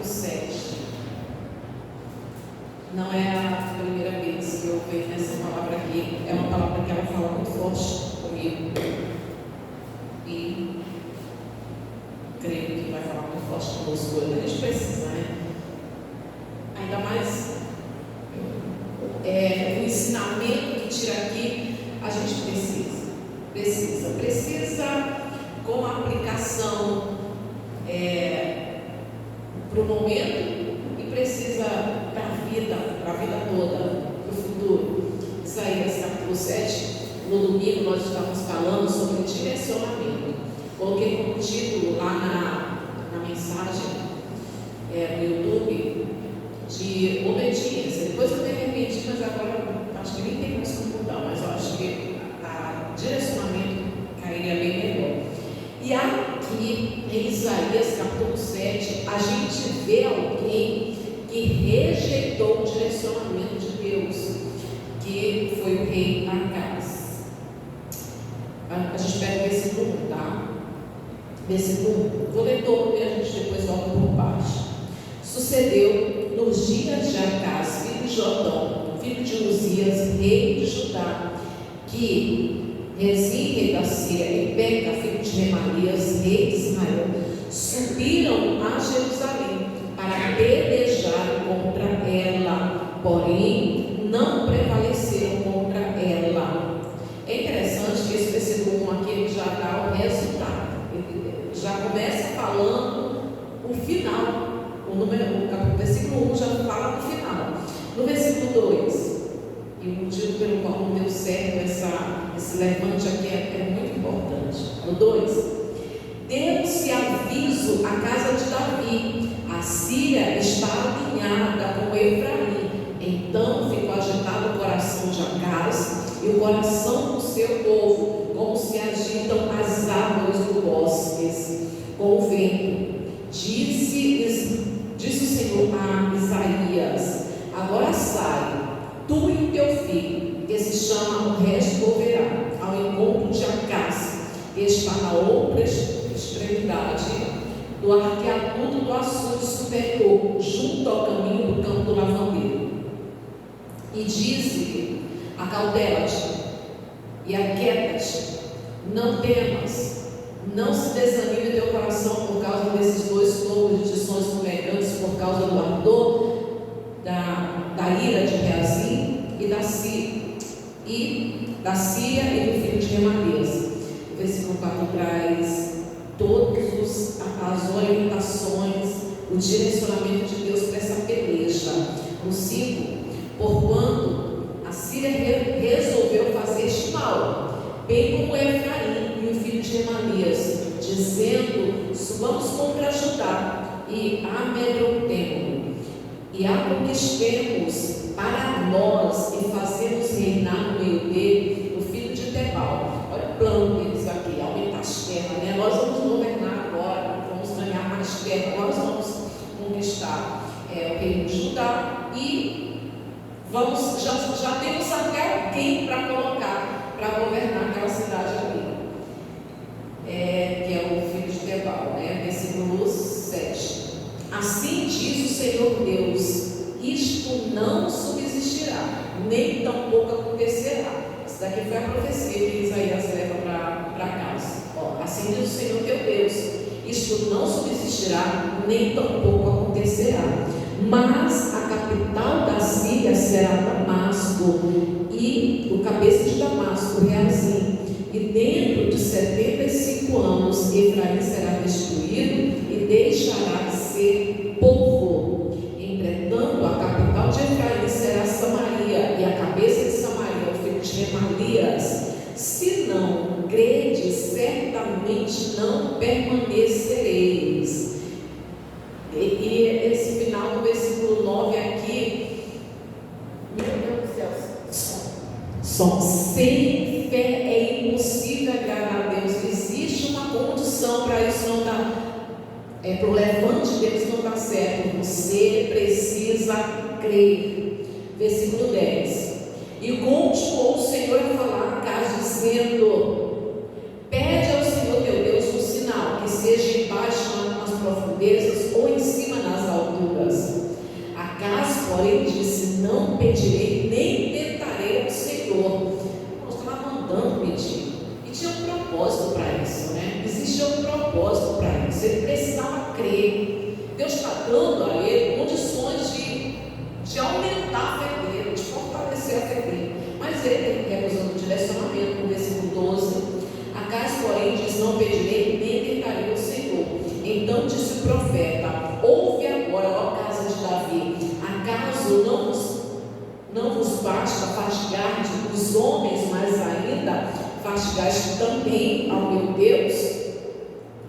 7. Não é a primeira vez que eu vejo essa palavra aqui. É uma palavra que ela fala muito forte comigo. E creio que vai falar muito forte conosco. A gente precisa, né? Ainda mais o ensinamento que tira aqui, a gente precisa com a aplicação para o momento e precisa para a vida toda, para o futuro. Isaías capítulo 7, no domingo nós estávamos falando sobre direcionamento. Coloquei como título lá na mensagem no YouTube de obediência. Depois eu tenho repetido, mas agora acho que nem tem mais como mudar, mas eu acho que direcionamento cairia bem melhor. E aqui em Isaías capítulo 7, a gente vê alguém que rejeitou o direcionamento de Deus, que foi o rei Acaz. A gente pega o versículo 1, tá? Versículo 1. Vou ler todo e a gente depois volta por baixo. Sucedeu nos dias de Acaz, filho de Jotão, filho de Uzias, rei de Judá, que Rezim, rei da Síria, e Peca, filho de Remalias, rei de Israel, subiram a Jerusalém para pelejar contra ela, porém não prevaleceram contra ela. É interessante que esse versículo 1 aqui ele já dá o resultado. Ele já começa falando o final. O versículo 1 já fala do final. No versículo 2, e o motivo pelo qual não deu certo esse levante aqui é muito importante. No 2, deu-se aviso à casa de Davi: a Síria está alinhada com Efraim. Então ficou agitado o coração de Acaz e o coração do seu povo, como se agitam as árvores do bosque com o vento. Disse o Senhor a Isaías: agora sai, tu e teu filho, que se chama o resto verá, ao encontro de Acaz, que está na outra extremidade do arqueaduto do açude superior, junto ao caminho do campo do lavandeiro. E diz-lhe: acautela-te e aquieta-te, não temas, não se desanime teu coração por causa desses dois povos de sons fumegantes, por causa do ardor da ira de Rezim e da Síria e do filho de Remalias. O versículo 4 traz todas as orientações, o direcionamento de Deus para essa peleja. No 5, porquanto a Síria resolveu fazer este mal, bem como Efraim e o filho de Remalias, dizendo: subamos contra Judá e amedrontemo-o, e a conquistemos para nós e fazemos reinar no meio dele o filho de Tebal. Olha o plano deles aqui: aumentar as terras, né? Nós vamos governar agora, vamos ganhar mais terra, nós vamos conquistar o reino de Judá e já temos até alguém para colocar para governar aquela cidade ali, que é o filho de Tebal, né? Versículo 7. Assim diz o Senhor Deus: isto não subsistirá, nem tampouco acontecerá. Isso daqui foi a profecia que Isaías leva para casa. Assim diz o Senhor teu Deus: isto não subsistirá, nem tampouco acontecerá. Mas a capital da Síria será Damasco, e o cabeça de Damasco, Rezim. E dentro de 75 anos Efraim será destruído e deixará de ser povo. Entretanto, a capital de Efraim será Samaria, e a cabeça de Samaria, o filho de Remalias. Se não credes, certamente não permanecereis. E esse final do versículo 9 aqui, meu Deus do céu, só sem fé é impossível agradar a Deus. Existe uma condição para isso não dar, para o levante deles não dar certo. Você precisa crer. Versículo 10. E continuou o Senhor a falar a Acaz, dizendo: pede ao Senhor teu Deus um sinal, que seja embaixo nas profundezas ou em cima nas alturas. dando a ele condições de aumentar a fé dele, de fortalecer a fé dele. Mas ele, recusando o direcionamento, no versículo 12, Acais, porém, diz: não pedirei, nem tentarei o Senhor. Então disse o profeta: ouve agora, ó casa de Davi, acaso não vos basta fatigar os homens, mas ainda fatigaste também ao meu Deus?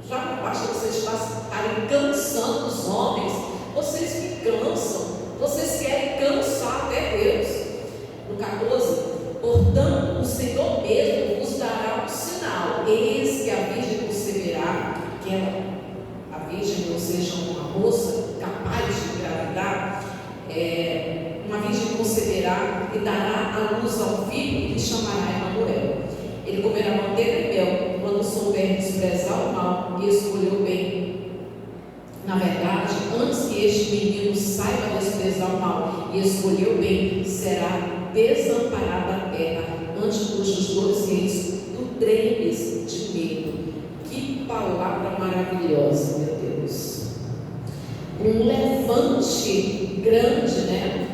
Já não basta vocês estarem cansando os homens, vocês me cansam, vocês querem cansar até Deus. No 14, portanto, o Senhor mesmo vos dará um sinal: eis que a virgem conceberá, a virgem, ou seja, uma moça capaz de engravidar, uma virgem conceberá e dará à luz ao filho, que chamará Emanuel. Ele comerá manteiga e mel, quando souber desprezar o mal e escolher o bem. Na verdade, antes que este menino saiba desprezar o mal e escolher o bem, será desamparada a terra, ante cujos dois reis tu tremes de medo. Que palavra maravilhosa, meu Deus! Um levante grande, né?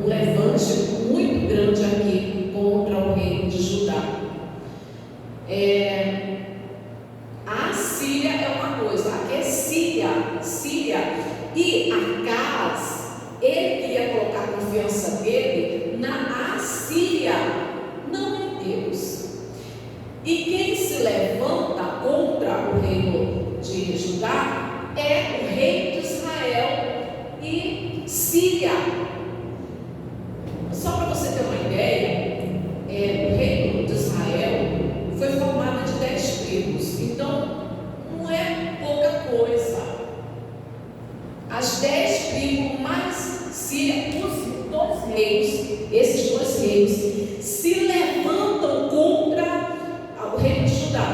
Um levante muito grande aqui contra o reino de Judá. A Síria é uma coisa, aqui é Síria, e Acaz, ele queria colocar a confiança dele na Assíria, não em Deus. E quem se levanta contra o reino de Judá é o rei de Israel e Síria. Só para você ter uma ideia, o reino de Israel foi formado de 10 tribos, então não é pouca coisa. As 10 tribos mais Síria, os dois reis, esses dois reis se levantam contra o reino de Judá.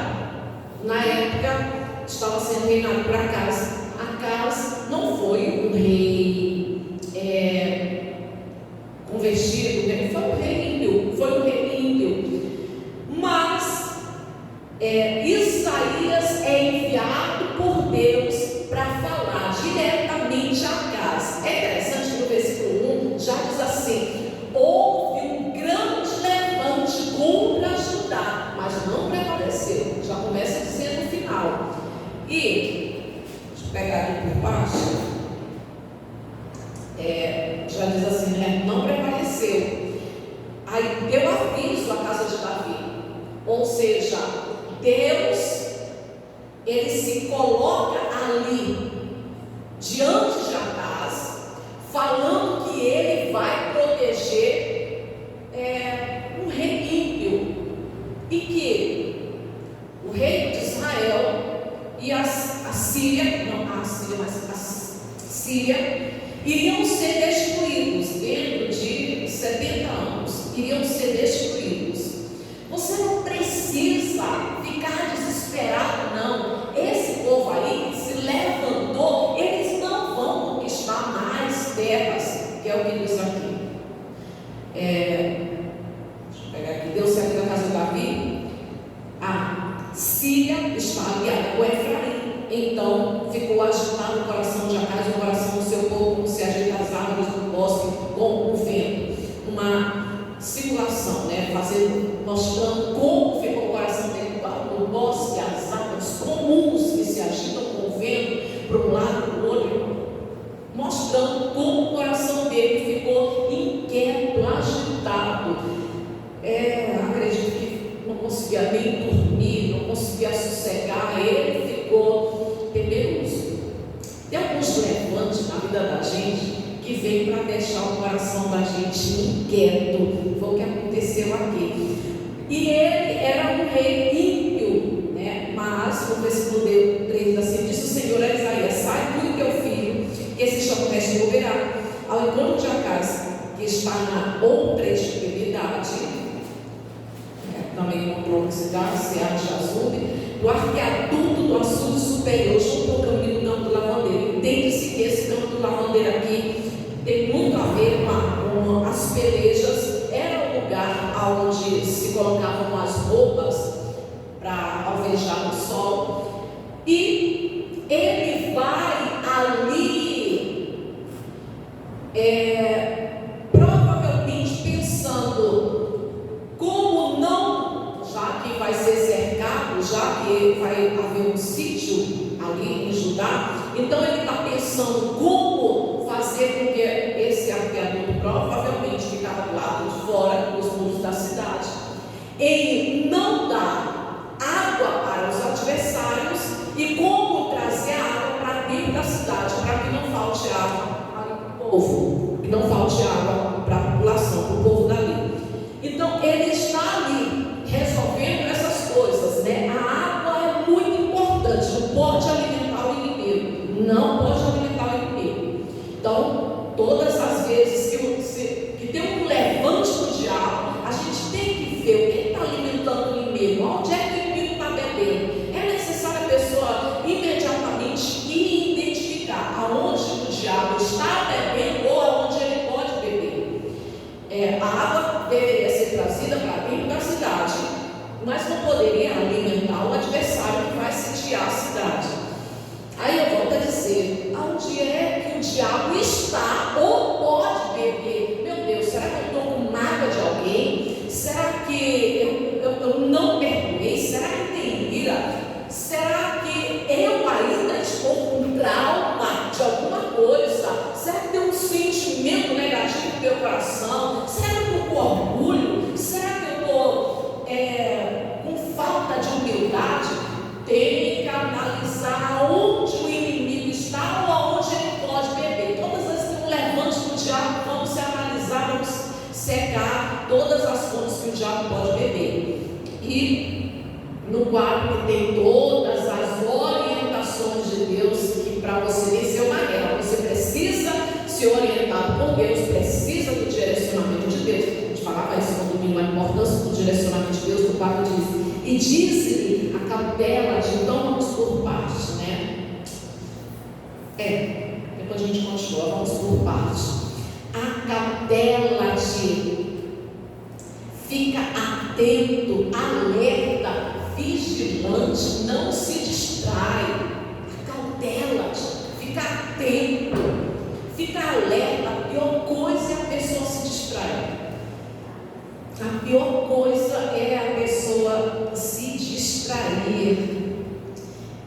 Na época estava sendo reinado por Acaz. Acaz não foi um rei convertido, foi um rei ímpio. Mas Isaías é enviado por Deus para falar diretamente a Acaz. É interessante que no versículo 1 já diz assim: houve um grande levante contra Judá, mas não prevaleceu. Já começa dizendo no final. E, deixa eu pegar aqui por baixo, já diz assim, né? Não prevaleceu. Aí deu aviso à casa de Davi. Ou seja, Deus, ele se coloca ali diante de Acaz, falando que ele vai proteger um rei ímpio, e que o rei de Israel e a Síria iriam ser destruídos dentro de 70 anos, iriam ser destruídos. Você não precisa ficar desesperado, não. Esse povo aí que se levantou, eles não vão conquistar mais terras, que é o que diz aqui. Deixa eu pegar aqui. Deu certo na casa de Davi. A Síria está aliada com Efraim. Então ficou agitado o coração de Acaz, o coração do seu povo, como se agita as árvores do bosque com o vento. Uma simulação, né? Mostrando como ficou o coração dele no bosque, as árvores comuns que se agitam com o vento para um lado e para o outro, mostrando como o coração dele ficou inquieto, agitado. Acredito que não conseguia nem dormir, não conseguia sossegar, ele ficou temeroso. Tem alguns levantes na vida da gente que vem para deixar o coração da gente inquieto. Foi o que aconteceu aqui. E ele era um rei ímpio, né? Mas no versículo 3 assim, disse o Senhor a Isaías: sai tu e teu filho, que esse chocomeste moverá ao encontro de Acaz, que está na outra extremidade, também encontrou a cidade, Seara de Azube, do arqueaduto do açude superior, junto ao caminho do campo do lavandeiro. Entende-se que esse campo do lavandeiro aqui tem muito a ver com as pelejas. Era um lugar onde se colocavam as roupas para alvejar o sol, e ele vai ali provavelmente pensando como não, já que vai ser cercado, já que vai haver um sítio ali em Judá, então ele está pensando como fazer com que esse arqueador provavelmente ficava do lado de fora dos muros da cidade, em não dar água para os adversários e como trazer água para dentro da cidade, para que não falte água para o povo, que não falte água para a população, para o povo dali. Então ele está ali resolvendo essas coisas, né? A água é muito importante, não pode alimentar o inimigo, não pode alimentar o inimigo. Então, todas as vezes que tem um levante do diabo, a gente tem que ver o que está alimentando o inimigo, onde é que o inimigo está bebendo. É necessário a pessoa imediatamente ir identificar aonde o diabo está bebendo ou aonde ele pode beber. A água deveria ser trazida para dentro da cidade, mas não poderia alimentar o adversário que vai sitiar a cidade. Aí eu volto a dizer, aonde é que o diabo está ou pode beber? Meu Deus, será que eu estou com mágoa de alguém? Será que eu não perdoei? Será que tem ira? Será que eu ainda estou com trauma de alguma coisa? Será que tem um sentimento negativo no meu coração? Será que eu estou com orgulho? Será que eu estou com falta de humildade? Tem que analisar aonde o inimigo está ou aonde ele pode beber. Todas as vezes que um levante do diabo, vamos se analisar, vamos secar todas as fontes que o diabo pode beber. E no quadro tem todas as orientações de Deus, que para você vencer uma guerra, você precisa ser orientado por Deus, precisa do direcionamento de Deus. A gente falava isso no domingo, a importância do direcionamento de Deus. No quadro diz: e diz-lhe a cautela de, então vamos por partes, né? Depois a gente continua, vamos por partes. A cautela de, fica atento, alerta, vigilante, não se distrai. A cautela de, fica atento, fica alerta. A pior coisa é a pessoa se distrair. A pior coisa é a pessoa se distrair.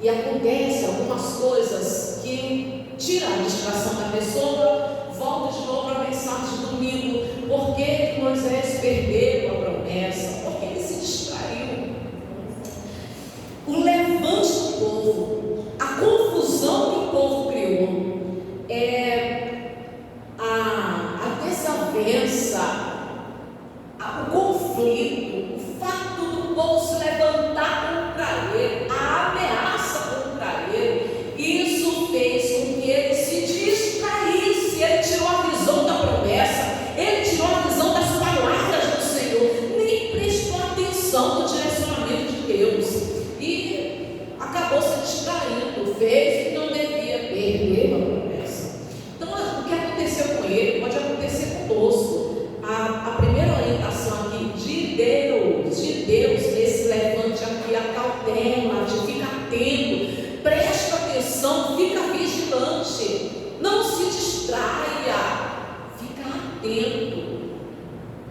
E acontece algumas coisas que tiram a distração da pessoa. Volta de novo para a mensagem de domingo. Por que Moisés perdeu a promessa? Porque ele se distraiu. O levante do povo, a confusão que o povo criou, a desavença, o conflito, o fato do povo se levantar contra ele, a ameaça contra ele, isso fez com que ele se distraísse. Ele tirou a visão da promessa, ele tirou a visão das palavras do Senhor, nem prestou atenção no direcionamento de Deus e acabou se distraindo, fez o que não devia, perder a promessa. Então, o que aconteceu com ele pode acontecer conosco. A primeira orientação aqui de Deus, esse levante aqui, a cautela, de ficar atento, presta atenção, fica vigilante, não se distraia, fica atento,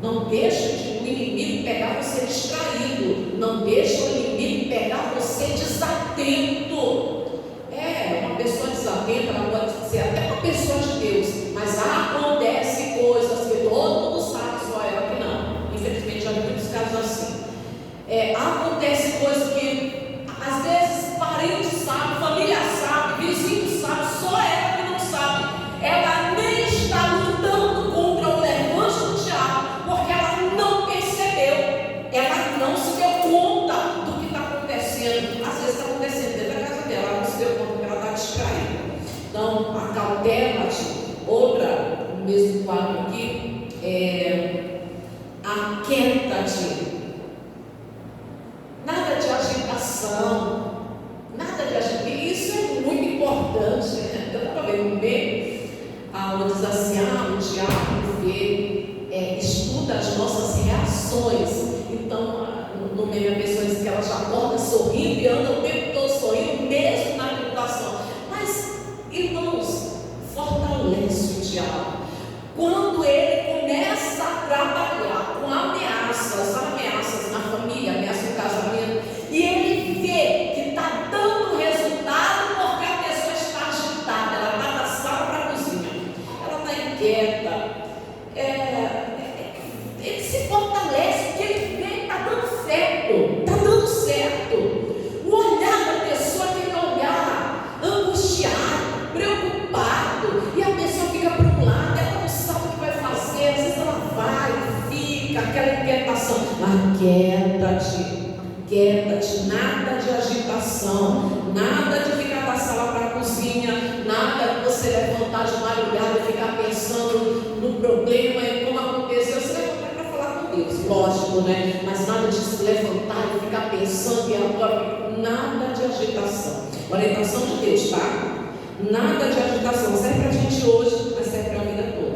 não deixa o inimigo pegar você distraído, não deixa o inimigo pegar você desatento. Uma pessoa desatenta, ela pode ser até uma pessoa de Deus, mas acontece coisas que todo mundo sabe, só ela que não. Infelizmente já vi muitos casos assim. Acontece coisas que às vezes parente sabe, família sabe, vizinho sabe, só ela que não sabe. Ela nem está lutando contra o levante do diabo, porque ela não percebeu, ela não se deu conta do que está acontecendo. Às vezes está acontecendo dentro da casa dela, ela não se deu conta porque ela está distraída. Então, a cautela, outra, no mesmo quadro aqui, aquieta-te. Nada de agitação, nada de agitação. Isso é muito importante, né? Eu estava vendo um meme, onde diz assim: o diabo vê, estuda as nossas reações. Então, no meme a pessoa diz que ela já acorda sorrindo e anda o tempo todo sorrindo, mesmo na tribulação. Mas, irmãos, fortalece o diabo. Quando ele começa a trabalhar com ameaças na família, ameaça no casamento, e ele vê que está dando resultado porque a pessoa está agitada, ela está da sala para a cozinha, ela está inquieta, ele se fortalece porque ele vê que está dando certo, está dando certo. O olhar da pessoa, aquele olhar angustiado, preocupado, e a pessoa fica para um lado, ela não sabe o que vai fazer, às vezes ela vai, fica, aquela inquietação. Aquieta-te, nada de agitação, nada de ficar da sala para a cozinha, nada de você levantar de madrugada e ficar pensando no problema e como aconteceu. Você levantar para falar com Deus, lógico, né? Mas nada de se levantar e ficar pensando e agora, nada de agitação. Orientação de Deus, tá? Nada de agitação, serve para a gente hoje, mas serve para a vida toda.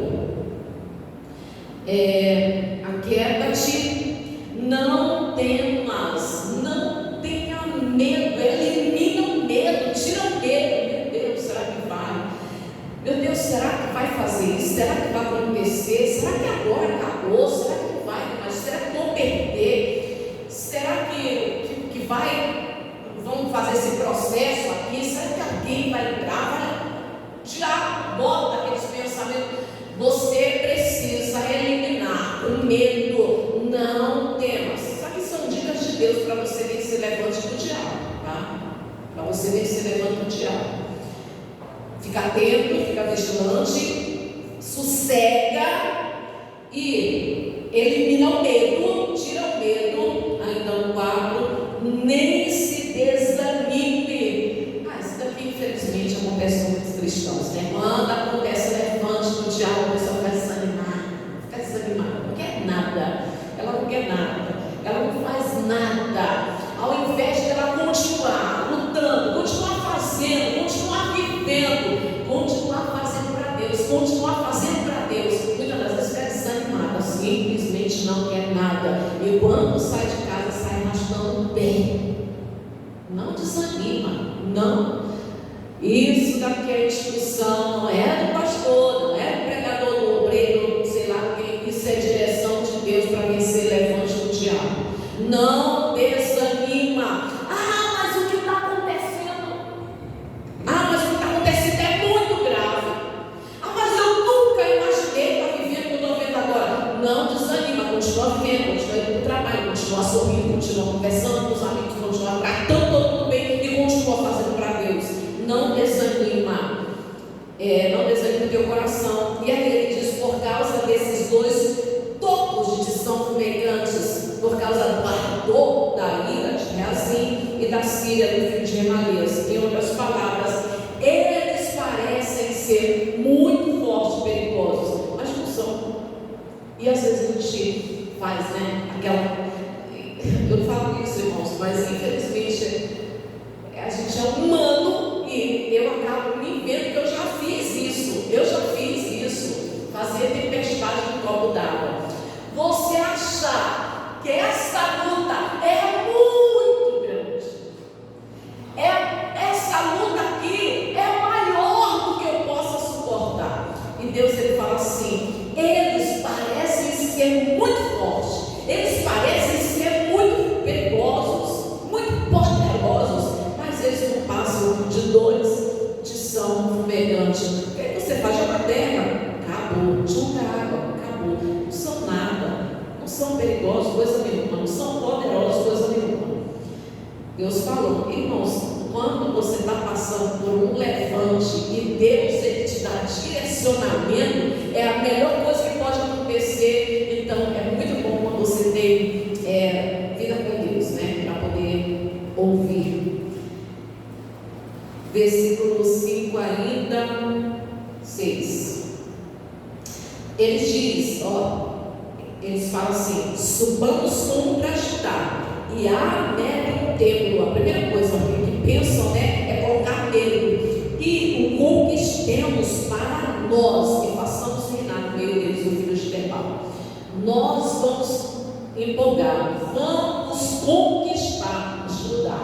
Aquieta-te, não temas, não tenha medo, elimina o medo, tira o medo. Meu Deus, será que vai? Meu Deus, será que vai fazer isso? Será que vai acontecer? Será que agora acabou? Será que não vai? Mas será que vão perder? Será que vamos fazer esse processo aqui? Será que alguém vai entrar? Vai tirar, bota aqueles pensamentos. Você precisa eliminar o medo, não temas. Isso aqui são dicas de Deus para você vencer levante do diabo, tá? Para você vencer levante do diabo. Fica atento, fica vigilante, sossega e elimina o medo, tira o medo. Ainda no quadro, nem se desanime. Isso daqui infelizmente acontece com muitos cristãos, né? Quando acontece levante do diabo, a pessoa fica desanimada, não quer nada, ela não quer nada, ela não faz nada. Ao invés de ela continuar lutando, continuar fazendo, continuar vivendo, continuar fazendo para Deus, muitas das vezes fica desanimada, simplesmente não quer nada, e quando sai de casa, sai arrastando o pé. Não desanima, não. Isso daqui é instrução, não é do pastor, não é do pregador, do obreiro, sei lá, isso é direção de Deus para vencer levante do diabo. Não desanima. Mas o que está acontecendo? Mas o que está acontecendo é muito grave. Mas eu nunca imaginei estar vivendo o que eu estou vendo agora. Não desanima, continua vivendo, continua indo para o trabalho, continua sorrindo, continua conversando com os amigos, continua tratando todo mundo bem e continua fazendo para Deus. Não desanima, não desanima o teu coração. E aí ele diz, por causa desses dois topos de São fumegantes, por causa do ardor da ira de Reazim e da Síria do filho de Remalias, em outras palavras, eles parecem ser muito fortes e perigosos, mas não são. E às vezes a gente faz, eu falo isso, irmãos, mas infelizmente a gente é humano e eu acabo me vendo que eu já fiz isso, fazer tempestade no copo d'água. Você achar que essa luta é muito grande, essa luta aqui é maior do que eu possa suportar, e Deus ele fala assim, eles parecem ser muito fortes, eles parecem ser muito perigosos, muito poderosos, mas eles não passam de dores de São fumegante. O que você faz? Joga terra, acabou, junta água, acabou, não são nada, não são perigosos, coisa nenhuma, não são poderosos, coisa nenhuma. Deus falou, irmãos, quando você está passando por um levante e Deus ele te dá direcionamento, é a melhor coisa que pode acontecer. Então é muito bom quando você tem vida com Deus, né? Para poder ouvir. Versículo 5 ainda, 6. Eles falam assim, subamos como para Judá e armem o templo. A primeira coisa que pensam, é colocar medo, e o conquistemos para nós, e façamos reinar no meio deles o filho de Debal. Nós vamos empolgar, vamos conquistar Judá.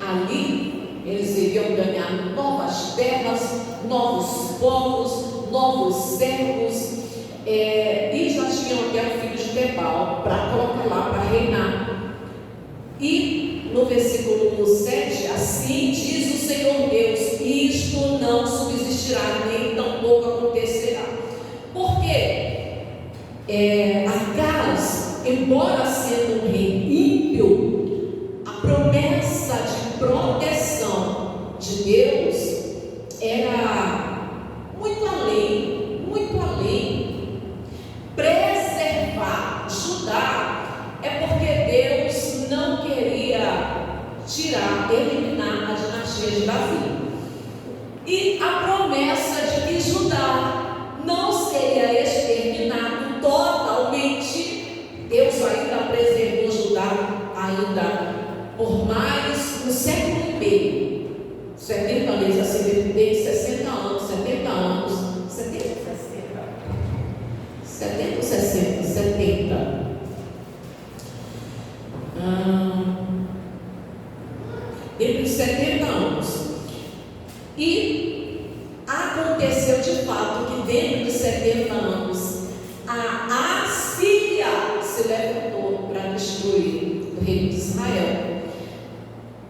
Ali eles iriam ganhar novas terras, novos povos, novos servos, e já tinham até o filho de Tebal para colocar lá para reinar. E no versículo 7, assim diz o Senhor Deus: isto não subsistirá, nem tampouco acontecerá. Porque Acaz, embora sendo um rei ímpio, a promessa de proteção de Deus era muito além, muito além. Preservar Judá é porque Deus não queria eliminar a dinastia de Davi. E a promessa de que Judá não seria exterminado totalmente, Deus ainda preservou Judá ainda por mais um século e meio. 70 anos, assim, de 60 anos, 70 anos, 70 ou 60? 70. Entre os 70 anos. E aconteceu de fato que dentro de 70 anos a Assíria se levantou para destruir o reino de Israel.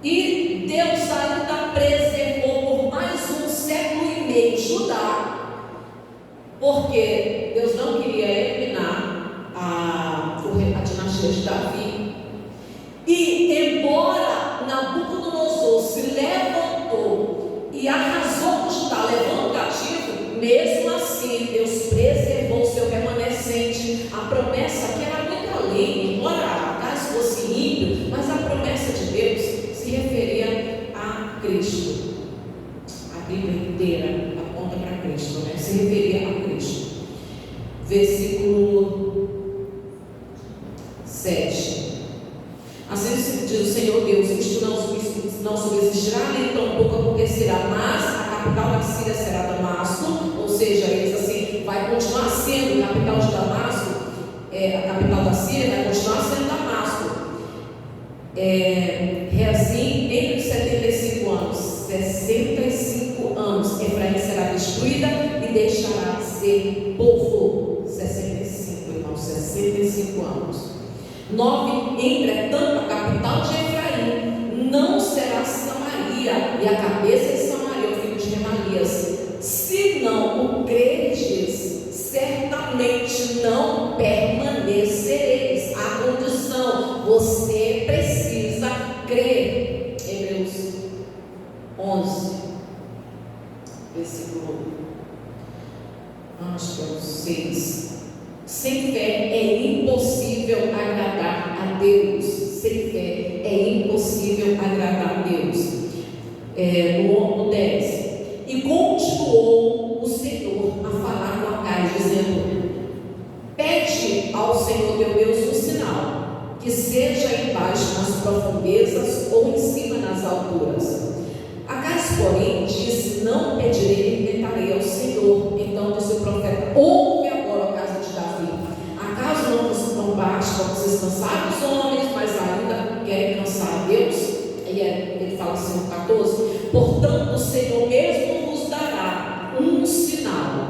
E Deus ainda preservou por mais um século e meio Judá, porque Deus não queria eliminar a dinastia de Davi. E embora Nabucodonosor se levantou e arrasou com Judá, levando cativo, mesmo assim Deus preservou o seu remanescente. A promessa que era muito além, embora Acaz fosse ímpio, mas a promessa de Deus se referia a Cristo. A Bíblia inteira aponta para Cristo, né? Se referia a Cristo. Versículo 7. Assim diz o Senhor Deus: isto não subsistirá, nem tampouco acontecerá, mas a capital da Síria será Damasco. Ou seja, eles assim, vai continuar sendo a capital de Damasco, a capital da Síria vai continuar sendo Damasco. Rezim, entre os 75 anos, 65 anos, Efraim será destruída e deixará de ser povo. 65, irmãos, 65 anos. 9, entretanto, a capital de Efraim não será Samaria, e a cabeça de Samaria, o filho de Remalias. Se não o credes, certamente não permanecereis. A condição, você precisa crer. Hebreus 11, versículo, acho que é o 6. Sem fé é impossível agradar a Deus. Sem fé é impossível agradar a Deus. No 10. E continuou o Senhor a falar com Acaz, dizendo: pede ao Senhor teu Deus um sinal, que seja embaixo nas profundezas ou em cima nas alturas. Acaz, porém, disse: não pedirei nem tentarei ao Senhor. Então disse o profeta: ouve agora, casa de Davi. Acaso não basta vocês cansar os homens, mas ainda querem cansar a Deus? E ele fala assim no 14: portanto, o Senhor mesmo vos dará um sinal.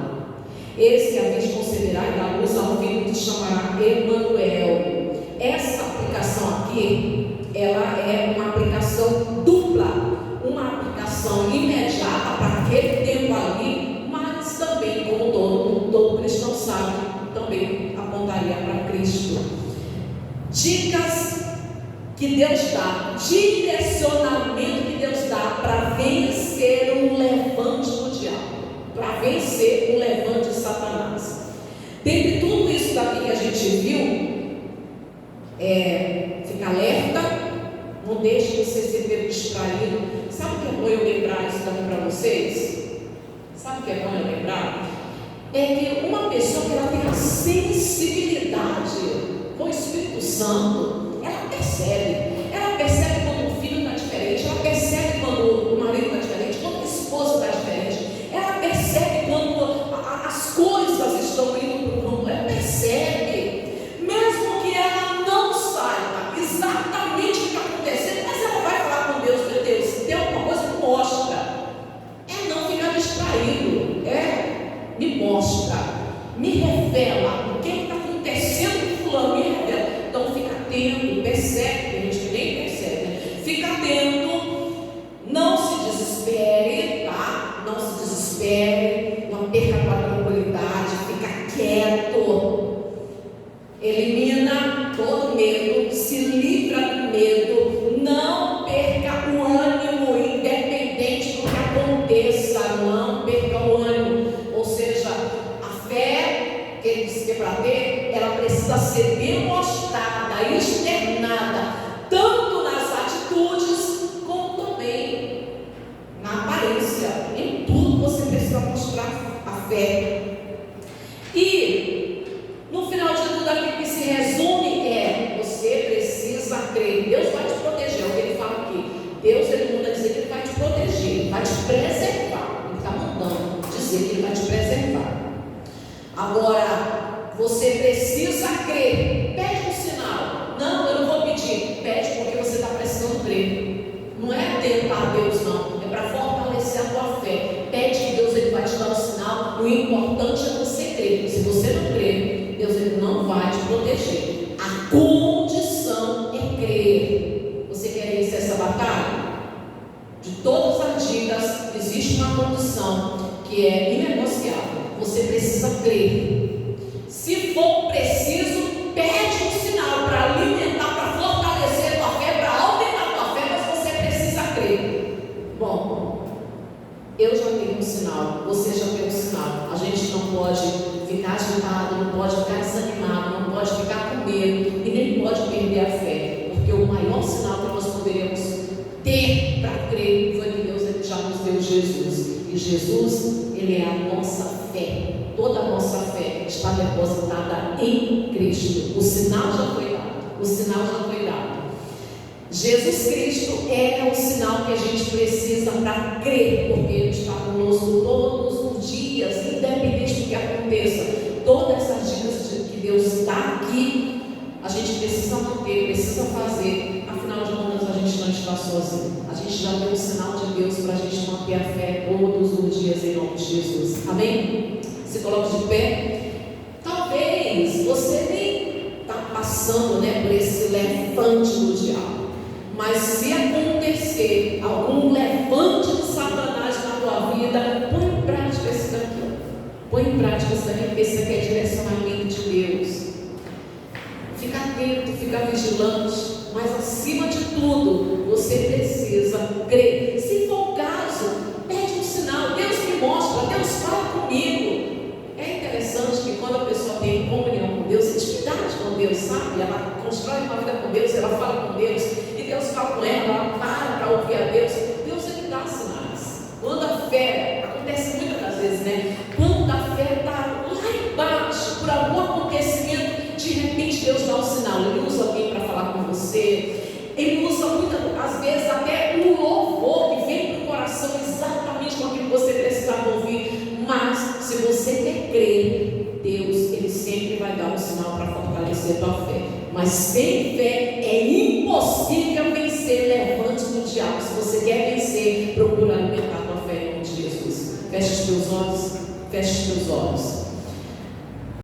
Eis que a virgem conceberá e dará luz a um filho que chamará Emanuel. Essa aplicação aqui, ela é uma aplicação dupla, uma aplicação imediata para aquele tempo ali, mas também, como todo cristão sabe, também apontaria para Cristo. Dicas que Deus dá, direcionamento que Deus dá para vencer um levante do diabo, para vencer um levante de Satanás. Dentre tudo isso daqui que a gente viu, fica alerta, não deixe você ser pego distraído. Sabe o que é bom eu lembrar isso daqui para vocês? Sabe o que é bom eu lembrar? É que uma pessoa que ela tem a sensibilidade com o Espírito Santo, ela percebe quando o filho está diferente, ela percebe quando o marido está diferente, quando a esposa está diferente, ela percebe quando as coisas estão indo para o rumo, ela percebe, mesmo que ela não saiba exatamente o que está acontecendo, mas ela vai falar com Deus: meu Deus, se tem alguma coisa, me mostra. Não ficar distraído, me mostra, me revela. ser demonstrada, externada, tanto nas atitudes, como também na aparência. Em tudo você precisa mostrar a fé. E no final de tudo, aquilo que se resume é: você precisa crer. Deus vai te proteger, é o que ele fala aqui. Deus, ele manda dizer que ele vai te proteger, ele vai te preservar. Ele está mandando dizer que ele vai te preservar. Agora, você precisa crer. Pede um sinal. Não, eu não vou pedir. Pede porque você está precisando crer. Não é tentar Deus, não. É para fortalecer a tua fé. Pede que Deus, ele vai te dar um sinal. O importante é você crer. Se você não crer, Deus, ele não vai te proteger. A condição é crer. Você quer vencer essa batalha? De todas as dicas, existe uma condição que é inegociável. Você precisa crer. Se for preciso, pede um sinal para alimentar, para fortalecer a tua fé, para aumentar a tua fé, mas você precisa crer. Bom, eu já tenho um sinal, você já tem um sinal. A gente não pode ficar agitado, não pode ficar desanimado, não pode ficar com medo e nem pode perder a fé, porque o maior sinal que nós poderíamos ter para crer foi que Deus, ele já nos deu Jesus. E Jesus, ele é a nossa fé. Toda a nossa fé está depositada em Cristo. O sinal já foi dado. O sinal já foi dado. Jesus Cristo é o sinal que a gente precisa para crer, porque ele está conosco todos os dias, independente do que aconteça. Todas essas dicas que Deus está aqui, a gente precisa manter, precisa fazer. Afinal de contas, a gente não está sozinho. A gente já tem um sinal de Deus para a gente manter a fé todos os dias em nome de Jesus. Amém? Se coloque de pé. Talvez você nem está passando, por esse levante do diabo. Mas se acontecer algum levante de Satanás na tua vida, põe em prática esse daqui. Põe em prática esse daqui, porque esse daqui é direcionamento de Deus. Fica atento, fica vigilante. Mas acima de tudo, você precisa crer. Se for o caso, pede um sinal. Deus me mostra, Deus fala comigo. É interessante que quando a pessoa tem comunhão com Deus, intimidade com Deus, sabe? Ela constrói uma vida com Deus, ela fala com Deus, e Deus fala com ela para ouvir a Deus. Deus, ele dá sinais. Quando a fé, acontece muitas das vezes, quando a fé está lá embaixo, por algum acontecimento, de repente Deus dá um sinal. Ele usa alguém para falar com você. Ele usa muitas às vezes até um louvor que vem para o coração exatamente com aquilo que você precisava ouvir. Mas se você quer crer, Deus, ele sempre vai dar um sinal para fortalecer a tua fé. Mas sem fé é impossível vencer levante do diabo. Se você quer vencer, procura alimentar a tua fé em nome de Jesus. Feche os teus olhos. Feche os teus olhos.